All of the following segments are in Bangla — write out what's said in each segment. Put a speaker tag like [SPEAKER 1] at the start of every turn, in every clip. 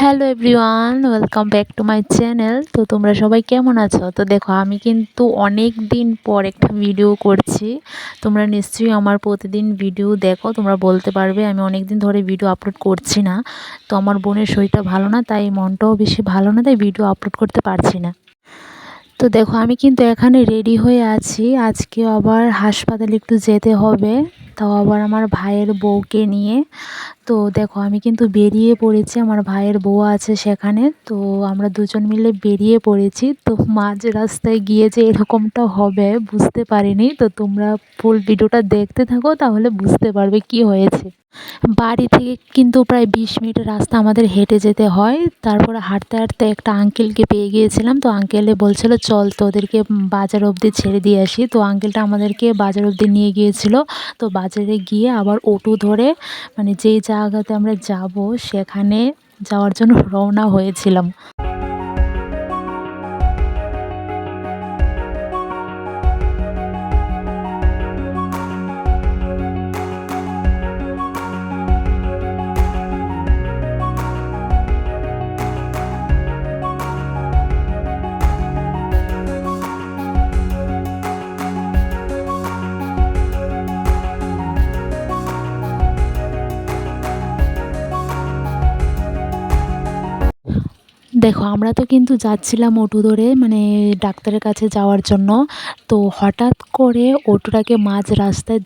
[SPEAKER 1] Hello everyone, welcome back to my channel. তো তোমরা সবাই কেমন আছো? তো দেখো, আমি কিন্তু অনেক দিন পর একটা ভিডিও করছি। তোমরা নিশ্চয়ই আমার প্রতিদিন ভিডিও দেখো, তোমরা বলতে পারবে আমি অনেক দিন ধরে ভিডিও আপলোড করছি না। তো আমার বোনের শরীরটা ভালো না, তাই মনটাও বেশি ভালো না, তাই ভিডিও আপলোড করতে পারছি না। তো দেখো, আমি কিন্তু এখানে রেডি হয়ে আছি। আজকে আবার হাসপাতালে একটু যেতে হবে, তাও আবার আমার ভাইয়ের বউকে নিয়ে। তো দেখো, আমি কিন্তু বেরিয়ে পড়েছি, আমার ভাইয়ের বউ আছে সেখানে। তো আমরা দুজন মিলে বেরিয়ে পড়েছি। তো মাঝ রাস্তায় গিয়ে যে এরকমটা হবে বুঝতে পারিনি। তো তোমরা ফুল ভিডিওটা দেখতে থাকো, তাহলে বুঝতে পারবে কি হয়েছে। বাড়ি থেকে কিন্তু প্রায় 20 মিনিটের রাস্তা আমাদের হেঁটে যেতে হয়। তারপরে হাঁটতে হাঁটতে একটা আঙ্কেলকে পেয়ে গিয়েছিলাম। তো আঙ্কেলে বলছিল চল তোদেরকে বাজার অবধি ছেড়ে দিয়ে আসি। তো আঙ্কেলটা আমাদেরকে বাজার অবধি নিয়ে গিয়েছিল। তো বাজারে গিয়ে আবার অটো ধরে মানে যেই জায়গাতে আমরা যাব সেখানে যাওয়ার জন্য রওনা হয়েছিলাম। দেখো, আমরা তো কিন্তু যাচ্ছিলাম অটো ধরে, মানে ডাক্তারের কাছে যাওয়ার জন্য। তো হঠাৎ করে অটোটাকে মাঝ রাস্তায়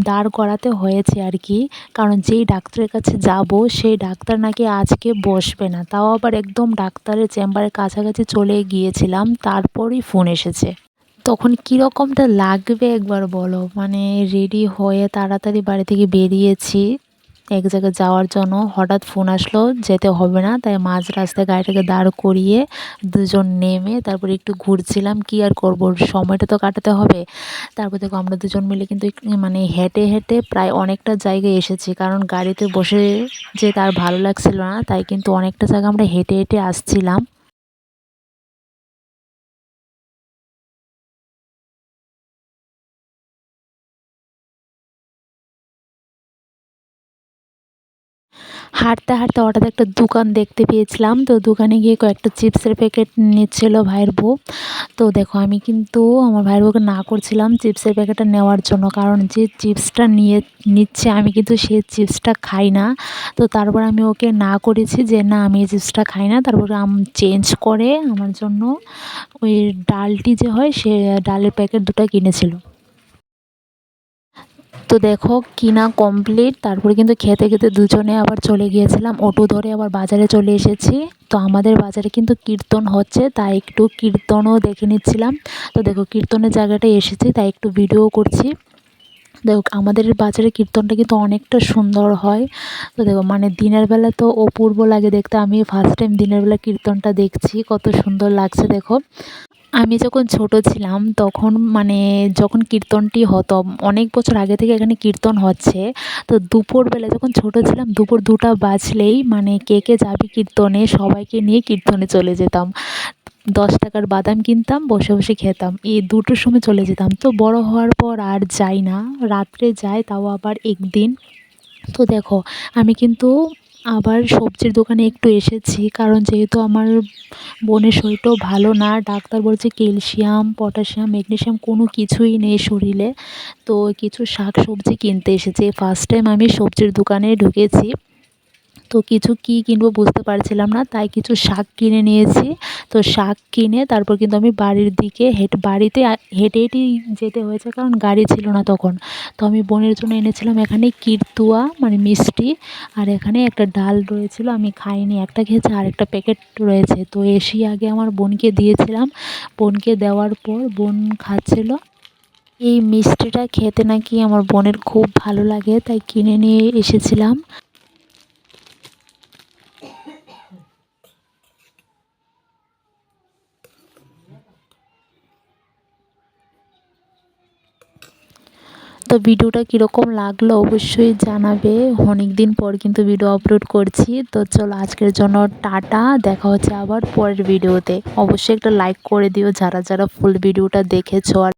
[SPEAKER 1] দাঁড় করাতে হয়েছে আর কি। কারণ যেই ডাক্তারের কাছে যাব সেই ডাক্তার নাকি আজকে বসবে না, তাও আবার একদম ডাক্তারের চেম্বারের কাছাকাছি চলে গিয়েছিলাম, তারপরই ফোন এসেছে। তখন কীরকমটা লাগবে একবার বলো। মানে রেডি হয়ে তাড়াতাড়ি বাড়ি থেকে বেরিয়েছি এক জায়গায় যাওয়ার জন্য, হঠাৎ ফোন আসলো যেতে হবে না, তাই মাঝ রাস্তায় গাড়িটাকে দাঁড় করিয়ে দুজন নেমে তারপরে একটু ঘুরছিলাম। কি আর করব, সময়টা তো কাটাতে হবে। তারপর দেখো, আমরা দুজন মিলে কিন্তু মানে হেঁটে হেঁটে প্রায় অনেকটা জায়গায় এসেছি, কারণ গাড়িতে বসে যে তার ভালো লাগছিল না, তাই কিন্তু অনেকটা জায়গা আমরা হেঁটে হেঁটে আসছিলাম। হাঁটতে হাঁটতে হঠাৎ একটা দোকান দেখতে পেয়েছিলাম। তো দোকানে গিয়ে কয়েকটা চিপসের প্যাকেট নিচ্ছিল ভাইয়ের বউ। তো দেখো, আমি কিন্তু আমার ভাইয়ের বউকে না করছিলাম চিপসের প্যাকেটটা নেওয়ার জন্য, কারণ যে চিপসটা নিচ্ছে আমি কিন্তু সেই চিপসটা খাই না। তো তারপর আমি ওকে না করেছি যে না, আমি এই চিপসটা খাই না। তারপরে চেঞ্জ করে আমার জন্য ওই ডালটি যে হয় সে ডালের প্যাকেট দুটো কিনেছিল। তো দেখো, কিনা কমপ্লিট। তারপরে কিন্তু খেতে খেতে দুজনে আবার চলে গিয়েছিলাম অটো ধরে, আবার বাজারে চলে এসেছি। তো আমাদের বাজারে কিন্তু কীর্তন হচ্ছে, তাই একটু কীর্তনও দেখে নিচ্ছিলাম। তো দেখো, কীর্তনের জায়গাটায় এসেছি, তাই একটু ভিডিও করছি। দেখো, আমাদের বাজারে কীর্তনটা কিন্তু অনেকটা সুন্দর হয়। তো দেখো, মানে দিনের বেলা তো অপূর্ব লাগে দেখতে। আমি ফার্স্ট টাইম দিনের বেলা কীর্তনটা দেখছি, কত সুন্দর লাগছে দেখো। আমি যখন ছোট ছিলাম তখন মানে যখন কীর্তনটি হতো, অনেক বছর আগে থেকে এখানে কীর্তন হচ্ছে। তো দুপুরবেলা যখন ছোট ছিলাম, দুপুর 2টা বাজলেই মানে কে কে যাবে কীর্তনে সবাইকে নিয়ে কীর্তনে চলে যেতাম। 10 টাকার বাদাম কিনতাম, বসে বসে খেতাম। এই 2টোর সময় চলে যেতাম। তো বড় হওয়ার পর আর যাই না, রাত্রে যাই, তাও আবার একদিন। তো দেখো, আমি কিন্তু আবার সবজির দোকানে একটু এসেছি, কারণ যেহেতু আমার বোনের শরীরটাও ভালো না, ডাক্তার বলছে ক্যালসিয়াম, পটাশিয়াম, ম্যাগনেসিয়াম কোনো কিছুই নেই শরীরে। তো কিছু শাক সবজি কিনতে এসেছি। ফার্স্ট টাইম আমি সবজির দোকানে ঢুকেছি। তো কিছু কী কিনবো বুঝতে পারছিলাম না, তাই কিছু শাক কিনে নিয়েছি। তো শাক কিনে তারপর কিন্তু আমি বাড়ির দিকে বাড়িতে হেঁটে হেঁটেই যেতে হয়েছে, কারণ গাড়ি ছিল না তখন। তো আমি বোনের জন্য এনেছিলাম এখানে কিরতুয়া মানে মিষ্টি, আর এখানে একটা ডাল রয়েছিল, আমি খাইনি, একটা খেয়েছি, আর একটা প্যাকেট রয়েছে। তো এসেই আগে আমার বোনকে দিয়েছিলাম। বোনকে দেওয়ার পর বোন খাচ্ছিল। এই মিষ্টিটা খেতে নাকি আমার বোনের খুব ভালো লাগে, তাই কিনে নিয়ে এসেছিলাম। তো ভিডিওটা কীরকম লাগলো অবশ্যই জানাবে। অনেক দিন পর কিন্তু ভিডিও আপলোড করছি। তো চলো, আজকের জন্য টাটা, দেখা হচ্ছে আবার পরের ভিডিওতে। অবশ্যই একটা লাইক করে দিও যারা যারা ফুল ভিডিওটা দেখেছো। আর